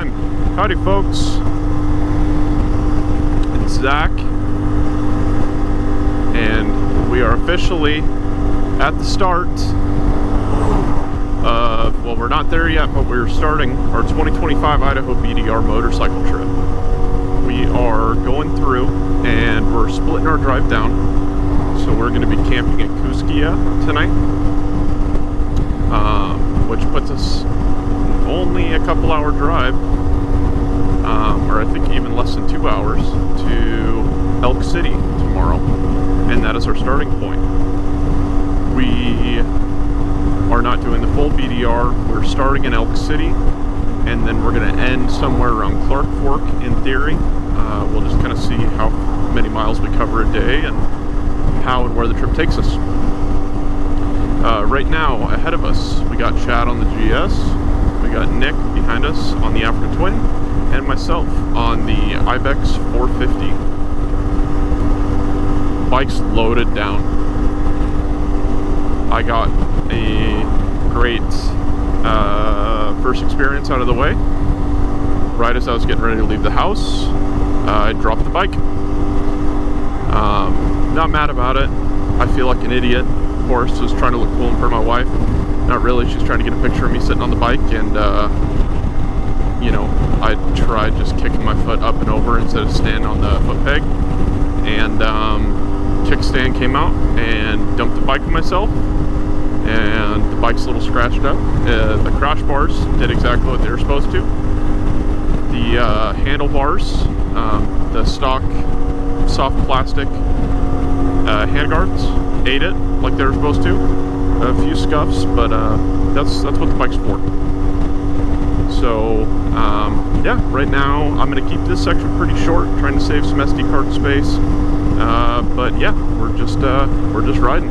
time. Howdy folks, it's Zach, and we are officially at the start of, well, we're not there yet, but we're starting our 2025 Idaho BDR motorcycle trip. We are going through and we're splitting our drive down, so we're going to be camping at Cuskia tonight, which puts us only a couple hour drive, or I think even less than 2 hours, to Elk City tomorrow, and that is our starting point. We are not doing the full BDR. We're starting in Elk City, and then we're going to end somewhere around Clark Fork in theory. We'll just kind of see how many miles we cover a day and how and where the trip takes us. Right now, ahead of us, we got Chad on the GS, we got Nick behind us on the Africa Twin, and myself on the Ibex 450. Bike's loaded down. I got a great first experience out of the way. Right as I was getting ready to leave the house, I dropped the bike. Not mad about it. I feel like an idiot. Of course, just trying to look cool in front of my wife. Not really. She's trying to get a picture of me sitting on the bike, and I tried just kicking my foot up and over instead of standing on the foot peg, and kickstand came out and dumped the bike on myself, and the bike's a little scratched up. The crash bars did exactly what they were supposed to. The handlebars, the stock soft plastic handguards ate it like they were supposed to. A few scuffs, but that's what the bike's for. So yeah, right now I'm gonna keep this section pretty short, trying to save some SD card space. But yeah, we're just riding.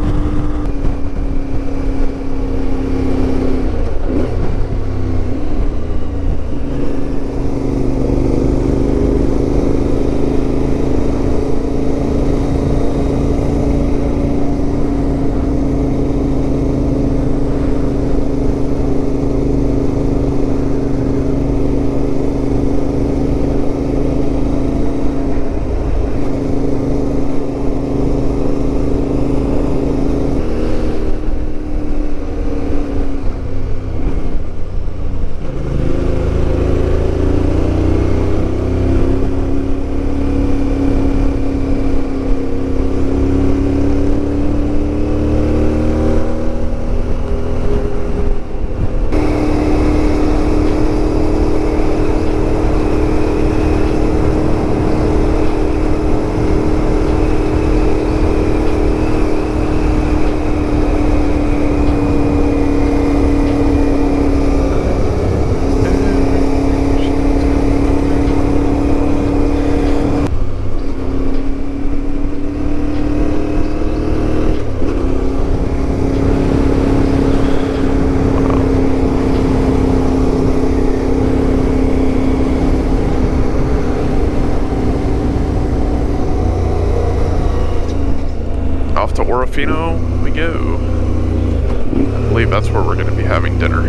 Orofino we go. I believe that's where we're going to be having dinner.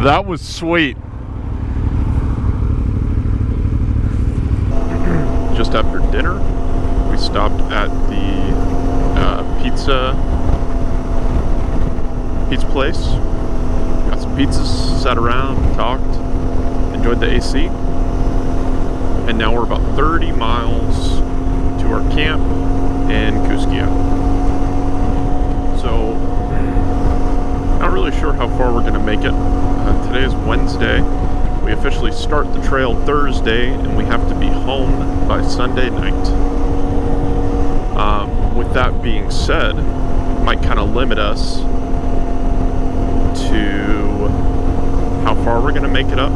That was sweet. Just after dinner, we stopped at the pizza place. Got some pizzas, sat around, talked, enjoyed the AC. And now we're about 30 miles to our camp in Cuskia. So, not really sure how far we're going to make it. Today is Wednesday. We officially start the trail Thursday, and we have to be home by Sunday night. With that being said, it might kind of limit us to how far we're going to make it up.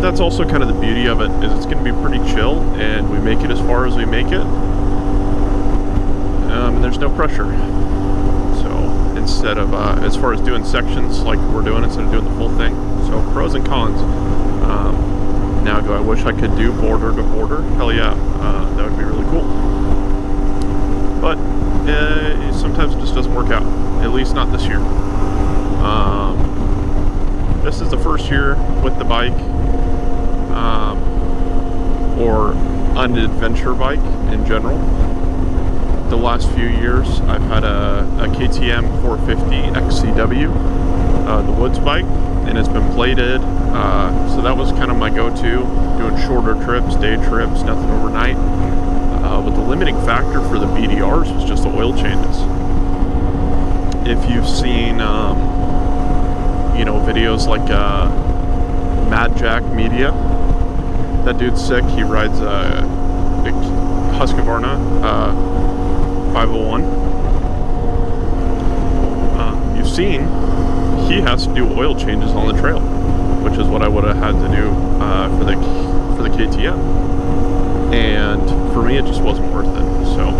That's also kind of the beauty of it, is it's going to be pretty chill, and we make it as far as we make it, and there's no pressure. So instead of as far as doing sections like we're doing, instead of doing the full thing. So pros and cons. Now, do I wish I could do border to border? Hell yeah, that would be really cool. But some sometimes it just doesn't work out. At least not this year. This is the first year with the bike, or an adventure bike in general. The last few years, I've had a KTM 450 XCW, the woods bike, and it's been plated. So that was kind of my go-to, doing shorter trips, day trips, nothing overnight. But the limiting factor for the BDRs was just the oil changes. If you've seen, videos like Mad Jack Media, that dude's sick. He rides a Husqvarna 501. You've seen he has to do oil changes on the trail, which is what I would have had to do for the KTM. And for me, it just wasn't worth it. So,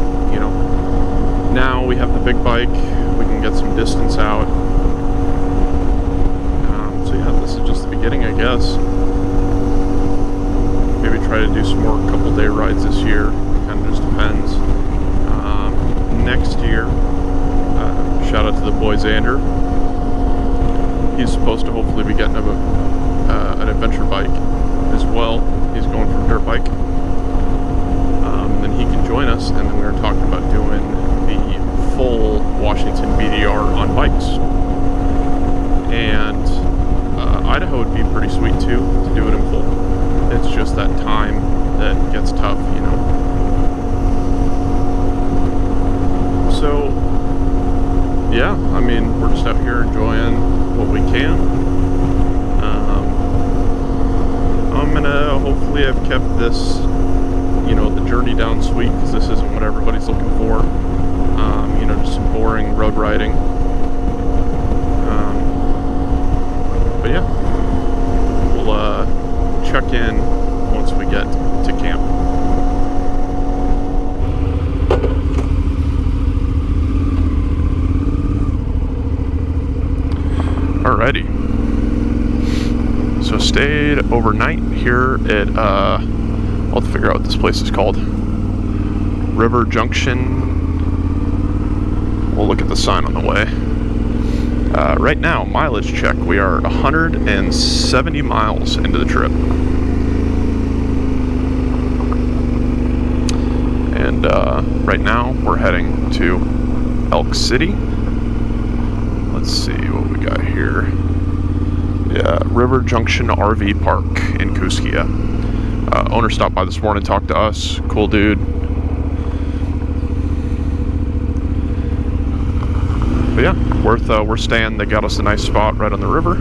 now we have the big bike. We can get some distance out. So yeah, this is just the beginning, I guess. Maybe try to do some more couple day rides this year. Kind of just depends. Next year, shout out to the boy Xander. He's supposed to hopefully be getting an adventure bike as well. He's going from dirt bike. Then he can join us, and then we were talking about doing the full Washington BDR on bikes. And Idaho would be pretty sweet too, to do it in full. It's just that time that gets tough, So, yeah, I mean, we're just out here enjoying what we can. I'm gonna, hopefully I've kept this, the journey down sweet, because this isn't what everybody's looking for. Just some boring road riding. But yeah, we'll check in once we get to camp. Alrighty. So stayed overnight here at, I'll have to figure out what this place is called. River Junction. We'll look at the sign on the way. Right now, mileage check, we are 170 miles into the trip. And right now, we're heading to Elk City. Let's see what we got here. Yeah, River Junction RV Park in Kooskia. Owner stopped by this morning, talked to us. Cool dude. But yeah, we're staying. They got us a nice spot right on the river.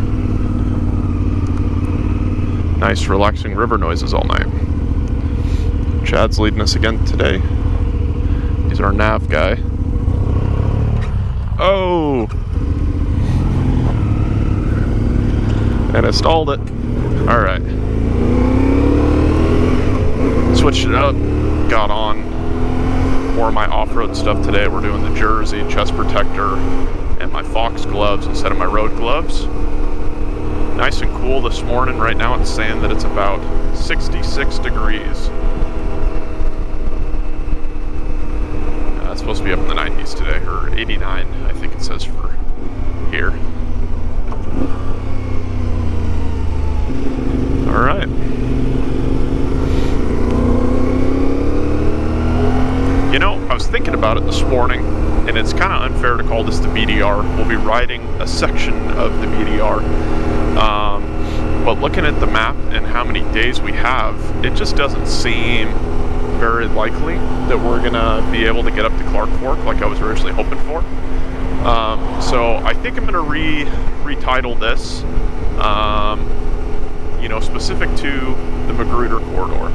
Nice, relaxing river noises all night. Chad's leading us again today. He's our nav guy. Oh! And I stalled it. Alright. Switched it up. Got on more of my off-road stuff today. We're doing the jersey, chest protector, and my Fox gloves instead of my road gloves. Nice and cool this morning. Right now it's saying that it's about 66 degrees. It's supposed to be up in the 90s today, or 89, I think it says for here. All right. I was thinking about it this morning, and it's kind of unfair to call this the BDR. We'll be riding a section of the BDR. But looking at the map and how many days we have, it just doesn't seem very likely that we're gonna be able to get up to Clark Fork like I was originally hoping for. So I think I'm gonna retitle this, specific to the Magruder corridor.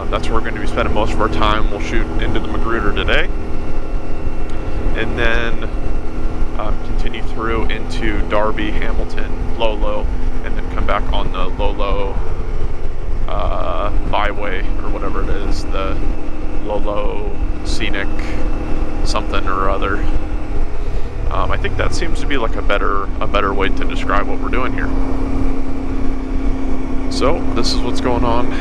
That's where we're going to be spending most of our time. We'll shoot into the Magruder today, and then continue through into Darby, Hamilton, Lolo, and then come back on the Lolo byway, or whatever it is, the Lolo Scenic something or other. I think that seems to be like a better way to describe what we're doing here. So this is what's going on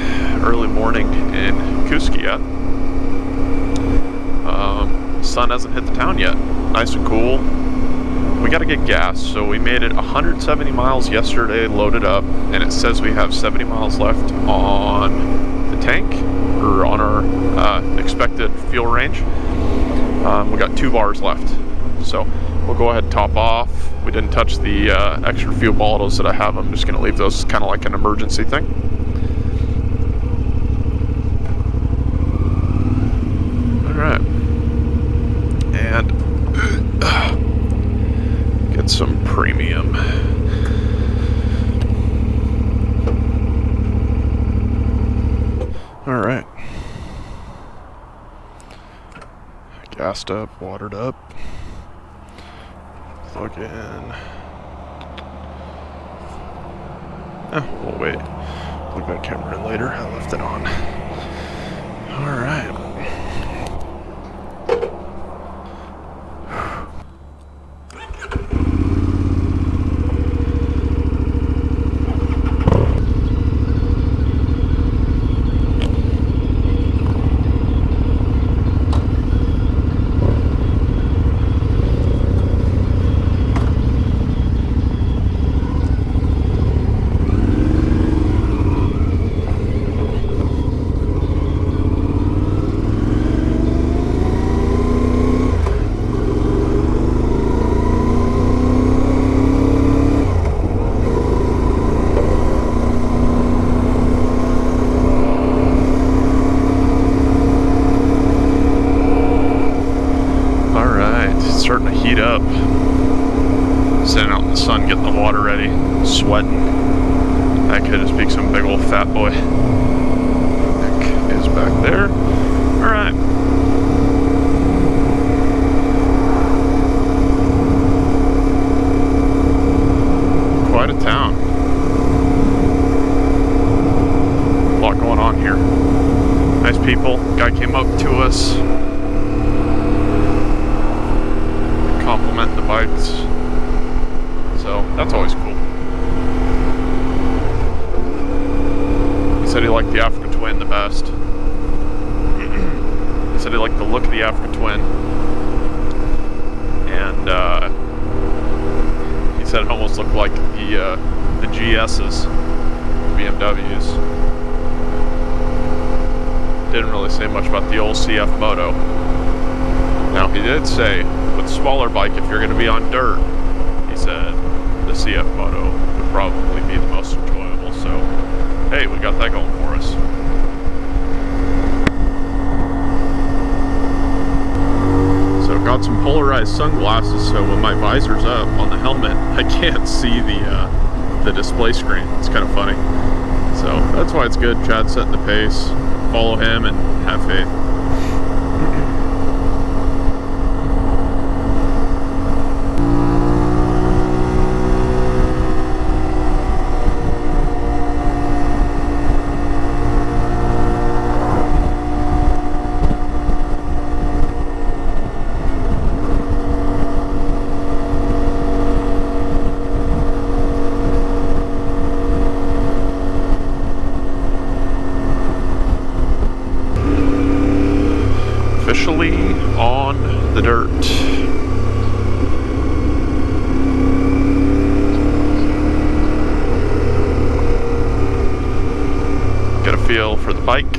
sun hasn't hit the town yet. Nice and cool. We got to get gas, so we made it 170 miles yesterday, loaded up, and it says we have 70 miles left on the tank, or on our expected fuel range. We got 2 bars left, so we'll go ahead and top off. We didn't touch the extra fuel bottles that I have. I'm just going to leave those kind of like an emergency thing. All right, and get some premium. All right, gassed up, watered up. Plug in. We'll wait. Plug that camera in later. I left it on. All right. Starting to heat up. Sitting out in the sun, getting the water ready, sweating. That could just be some big old fat boy. Nick is back there. All right. Quite a town. A lot going on here. Nice people. Guy came up to us. Compliment the bikes, so that's always cool. He said he liked the Africa Twin the best. He said he liked the look of the Africa Twin, and he said it almost looked like the GS's, BMWs. Didn't really say much about the old Cfmoto. Now he did say, with a smaller bike, if you're going to be on dirt, he said the Cfmoto would probably be the most enjoyable. So, hey, we got that going for us. So, got some polarized sunglasses, so when my visor's up on the helmet, I can't see the display screen. It's kind of funny. So, that's why it's good. Chad's setting the pace. Follow him and have faith. Officially on the dirt. Get a feel for the bike.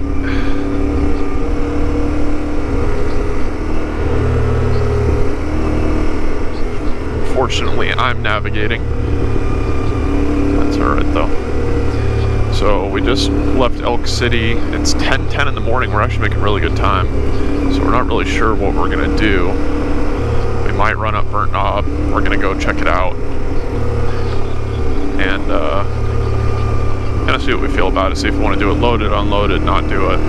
Fortunately, I'm navigating. That's alright though. So we just left Elk City. It's 10:10 in the morning. We're actually making really good time. So we're not really sure what we're gonna do. We might run up Burnt Knob. We're gonna go check it out and kind of see what we feel about it. See if we want to do it loaded, unloaded, not do it.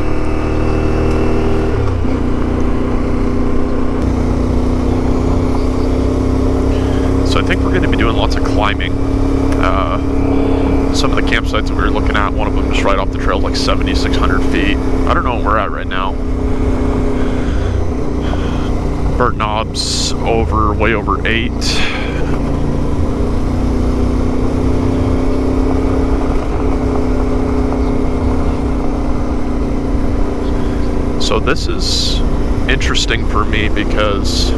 So I think we're going to be doing lots of climbing. Some of the campsites that we were looking at, one of them just right off the trail, like 7,600 feet. I don't know where we're at right now. Burnt Knob's way over 8. So this is interesting for me because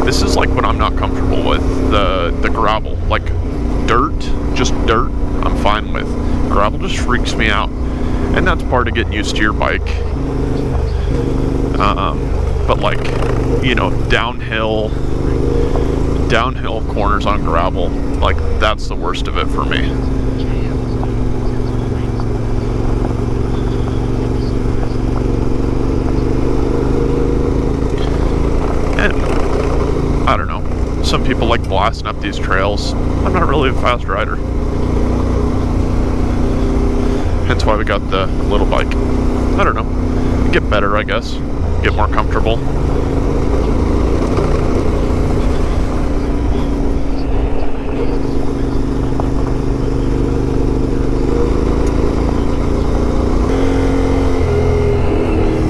this is like what I'm not comfortable with, the gravel. Like dirt, just dirt, I'm fine with. Gravel just freaks me out. And that's part of getting used to your bike. But like, you know, downhill corners on gravel, like that's the worst of it for me. And I don't know, some people like blasting up these trails. I'm not really a fast rider. Hence why we got the little bike. I don't know, get better, I guess. Get more comfortable.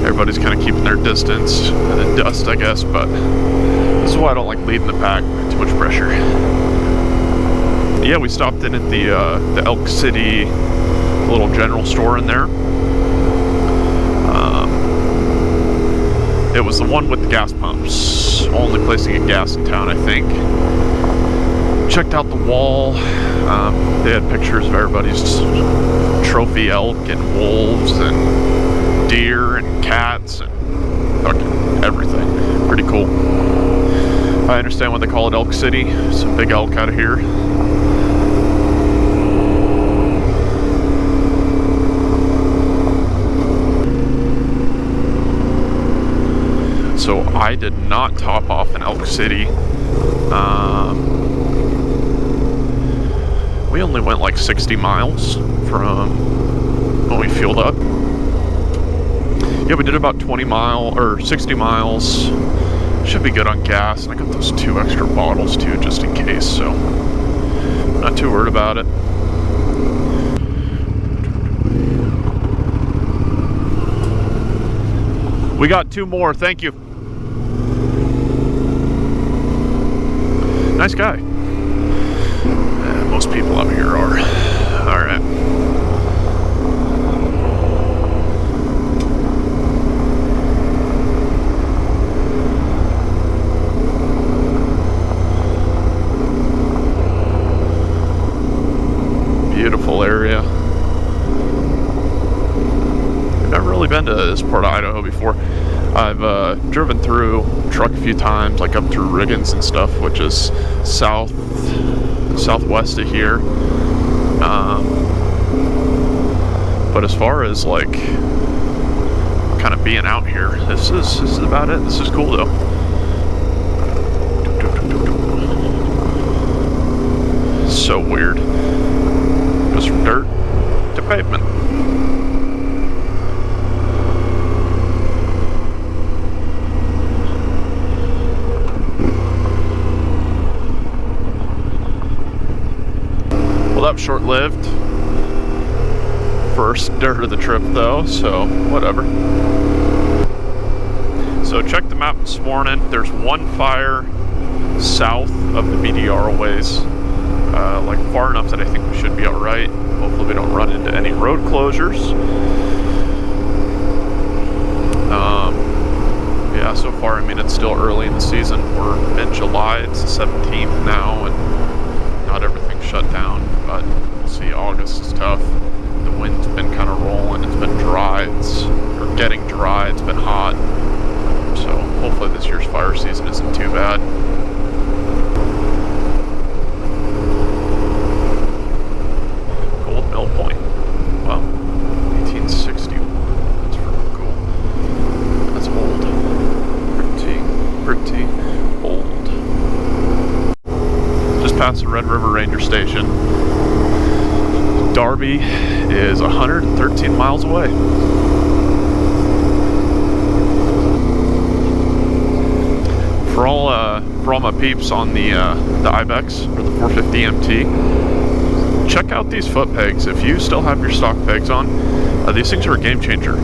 Everybody's kind of keeping their distance in the dust, I guess, but this is why I don't like leading the pack. Too much pressure. Yeah, we stopped in at the Elk City little general store in there. It was the one with the gas pumps. Only place to get gas in town, I think. Checked out the wall. They had pictures of everybody's trophy elk and wolves and deer and cats and fucking everything. Pretty cool. I understand why they call it Elk City. It's a big elk out of here. So I did not top off in Elk City. We only went like 60 miles from when we fueled up. Yeah, we did about 60 miles. Should be good on gas. And I got those 2 extra bottles too, just in case. So not too worried about it. We got 2 more. Thank you. Nice guy. Most people out here are. Alright. Beautiful area. I've never really been to this part of Idaho before. I've driven through truck a few times, like up through Riggins and stuff, which is southwest of here. But as far as like kind of being out here, this is about it. This is cool though. So weird. Goes from dirt to pavement. That was short-lived. First dirt of the trip though, so whatever. So check the map this morning. There's one fire south of the BDR ways, like far enough that I think we should be all right. Hopefully we don't run into any road closures. Yeah, so far, I mean, it's still early in the season. We're in July, it's the 17th now, and not everything's shut down. But we'll see, August is tough. The wind's been kind of rolling. It's been dry. It's getting dry. It's been hot. So hopefully this year's fire season isn't too bad. Gold Mill Point. Wow. 1860. That's pretty cool. That's old. Pretty old. Just past the Red River Ranger Station. Darby is 113 miles away. For all my peeps on the Ibex or the 450 MT, check out these foot pegs. If you still have your stock pegs on, these things are a game changer.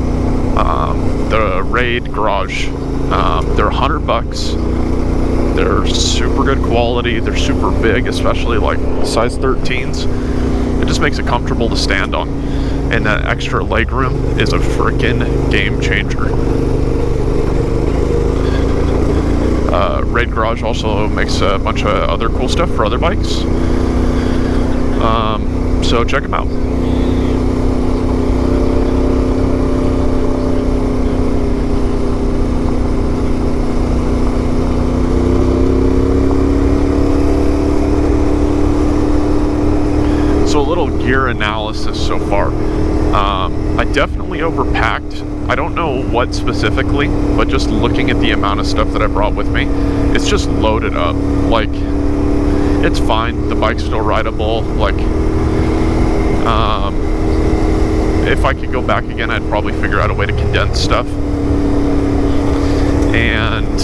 The Raid Garage, they're $100. They're super good quality. They're super big, especially like size 13s. It just makes it comfortable to stand on. And that extra leg room is a freaking game changer. Raid Garage also makes a bunch of other cool stuff for other bikes. So check them out. So a little gear analysis so far. I definitely overpacked. I don't know what specifically, but just looking at the amount of stuff that I brought with me, it's just loaded up. Like, it's fine. The bike's still rideable. Like, if I could go back again, I'd probably figure out a way to condense stuff. And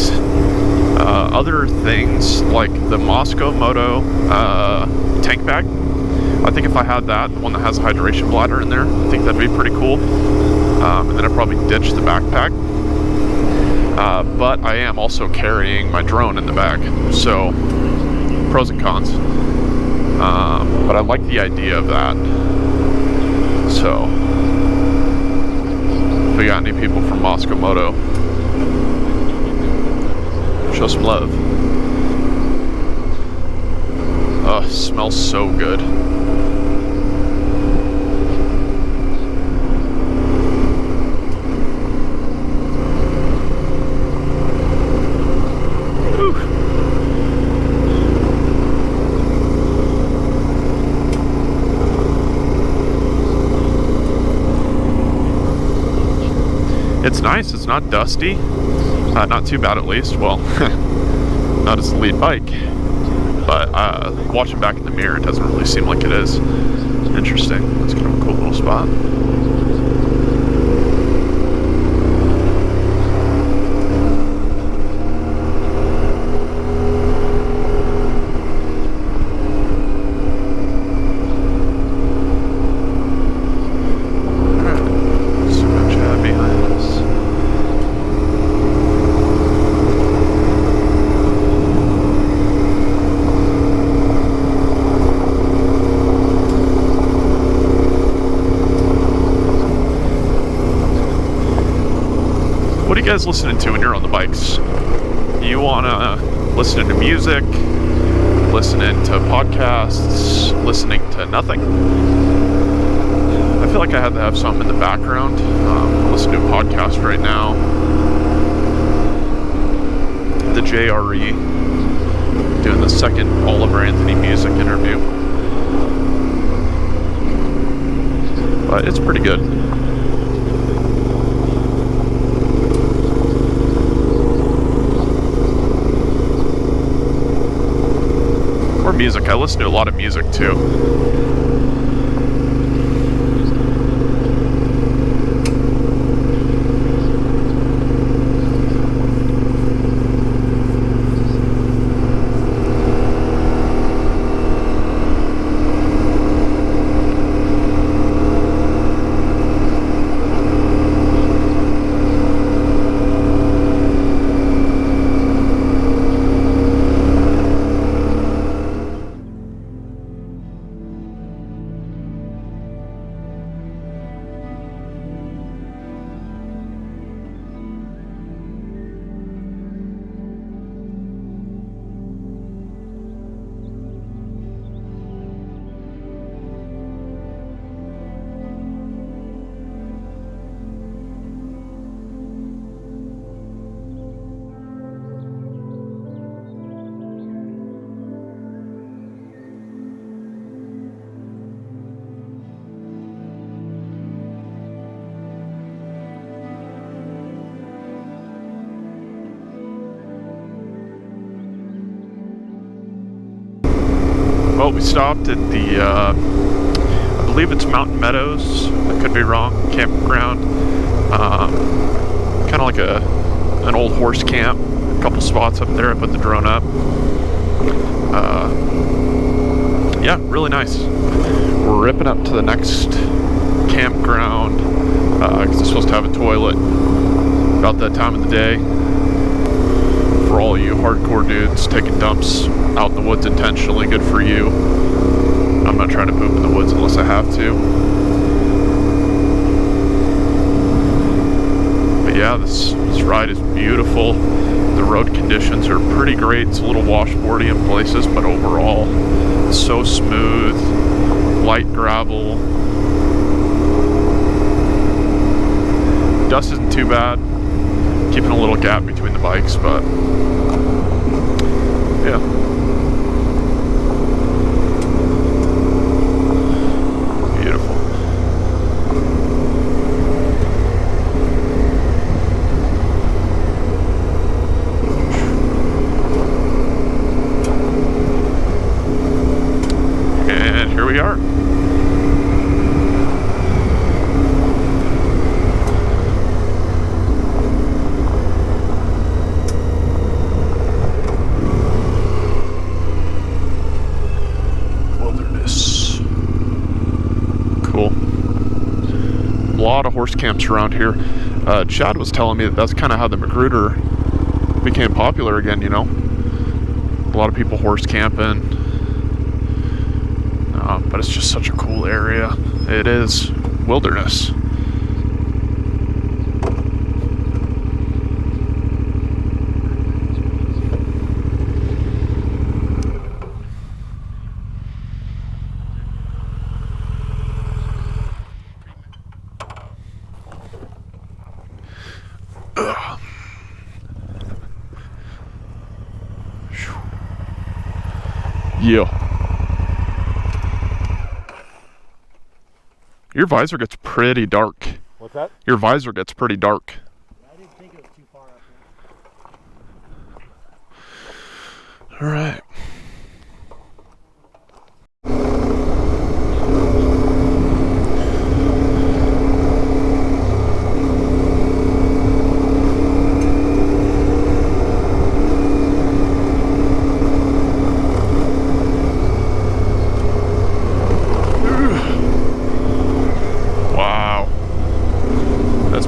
other things like the Cfmoto tank bag. I think if I had that, the one that has a hydration bladder in there, I think that'd be pretty cool. And then I'd probably ditch the backpack. But I am also carrying my drone in the bag, so pros and cons. But I like the idea of that. So, if we got any people from Cfmoto, show some love. Oh, it smells so good. It's nice, it's not dusty, not too bad at least, well, not as the lead bike, but watching back in the mirror, it doesn't really seem like it is. Interesting, that's kind of a cool little spot. What are you guys listening to when you're on the bikes? You wanna listen to music, listening to podcasts, listening to nothing? I feel like I had to have something in the background. I'm listening to a podcast right now. The JRE, doing the second Oliver Anthony music interview. But it's pretty good. Music. I listen to a lot of music too. Well, we stopped at the, I believe it's Mountain Meadows, I could be wrong, campground. Kind of like an old horse camp, a couple spots up there. I put the drone up. Yeah, really nice. We're ripping up to the next campground, because it's supposed to have a toilet about that time of the day. For all you hardcore dudes taking dumps out in the woods intentionally, good for you. I'm not trying to poop in the woods unless I have to. But yeah, this ride is beautiful. The road conditions are pretty great. It's a little washboardy in places, but overall, it's so smooth, light gravel. Dust isn't too bad. Keeping a little gap between the bikes, but yeah. Beautiful. And here we are. A lot of horse camps around here. Chad was telling me that that's kind of how the Magruder became popular again, you know. A lot of people horse camping. But it's just such a cool area. It is wilderness. Yeah. Your visor gets pretty dark. What's that? Your visor gets pretty dark. I didn't think it was too far up here. All right.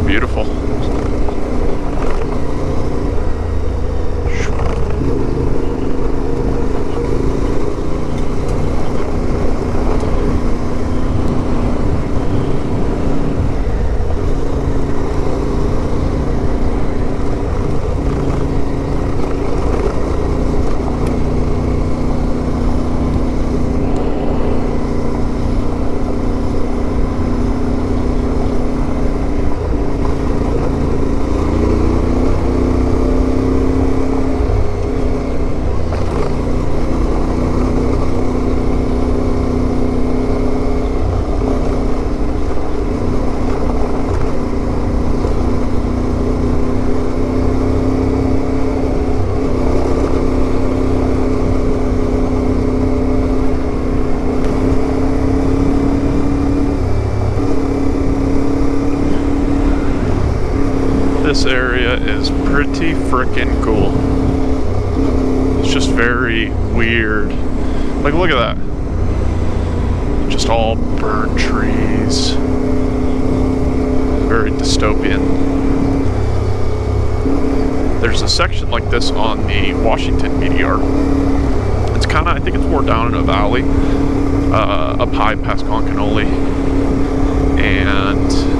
Beautiful. This area is pretty freaking cool. It's just very weird. Like, look at that. Just all burnt trees. Very dystopian. There's a section like this on the Washington Meteor. It's kind of, I think it's more down in a valley, up high past Concanoli. And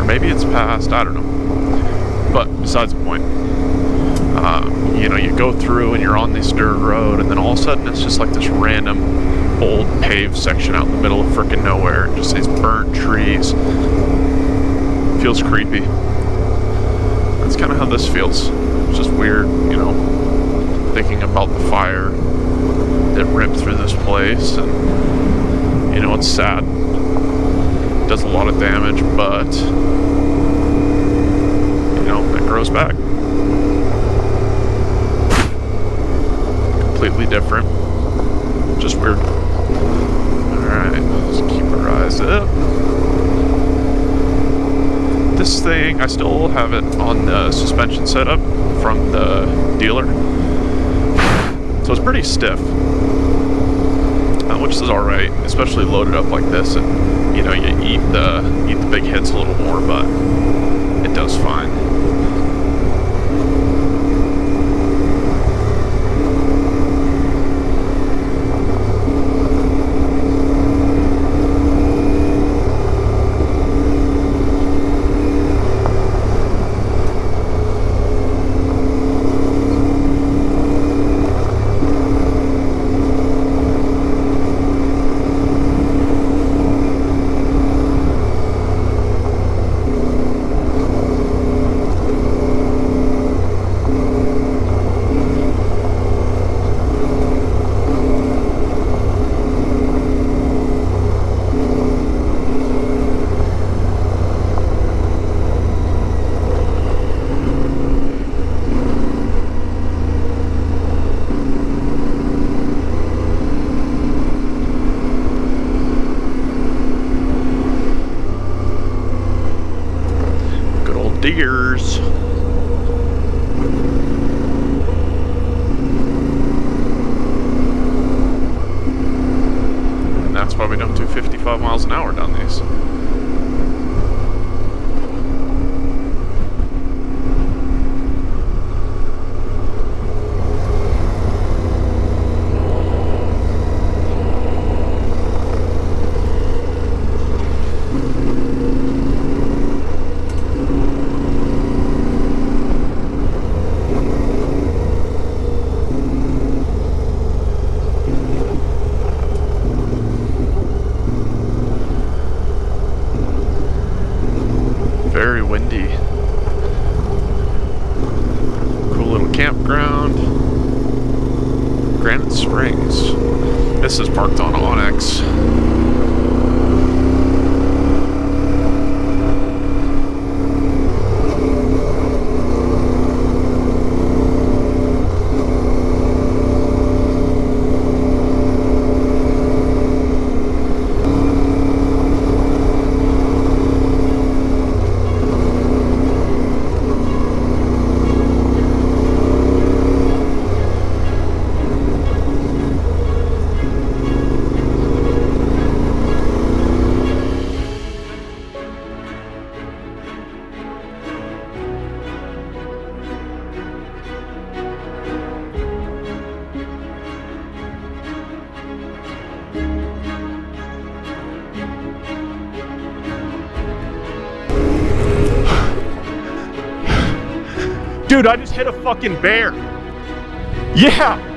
maybe it's past, I don't know. But besides the point, you know, you go through and you're on this dirt road, and then all of a sudden it's just like this random old paved section out in the middle of frickin' nowhere. Just these burnt trees. Feels creepy. That's kind of how this feels. It's just weird, you know, thinking about the fire that ripped through this place, and you know, it's sad. Does a lot of damage, but you know, it grows back. Completely different. Just weird. Alright, let's keep our eyes up. This thing, I still have it on the suspension setup from the dealer. So it's pretty stiff. Which is alright, especially loaded up like this, and you know, you eat the big hits a little more, but it does fine. Cheers. And that's why we don't do 55 miles an hour down these. Very windy. Cool little campground. Granite Springs. This is parked on Onyx. Dude, I just hit a fucking bear. Yeah.